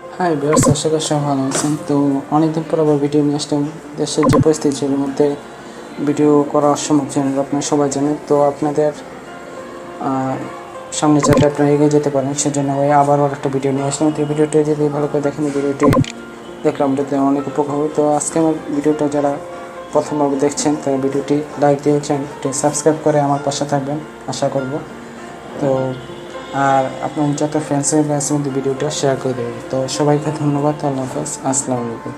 Hi viewers, আশা করি সবাই ভালো আছেন। তো অনেকদিন পর আবার ভিডিও নিয়ে আসলাম। দেশের যে পরিস্থিতি সেটার মধ্যে ভিডিও করা অসম্ভব জানেন, আপনারা সবাই জানেন। তো আপনাদের সামনে যাতে আপনারা এগিয়ে যেতে পারেন সেজন্য ভাই আবারও একটা ভিডিও নিয়ে আসলাম। তো এই ভিডিওটি যদি ভালো করে দেখেন, ভিডিওটি দেখলে আপনাদের অনেক উপকার হবে। তো আজকে আমার ভিডিওটা যারা প্রথমবার দেখছেন তারা ভিডিওটি লাইক দিয়ে চ্যানেলটি সাবস্ক্রাইব করে আমার পাশে থাকবেন আশা করব। তো আর আপনার যত ফ্রেন্ডসের কাছে মধ্যে ভিডিওটা শেয়ার করে দেবেন। তো সবাইকে ধন্যবাদ। আল্লাহ হাফেজ, আসসালামু আলাইকুম।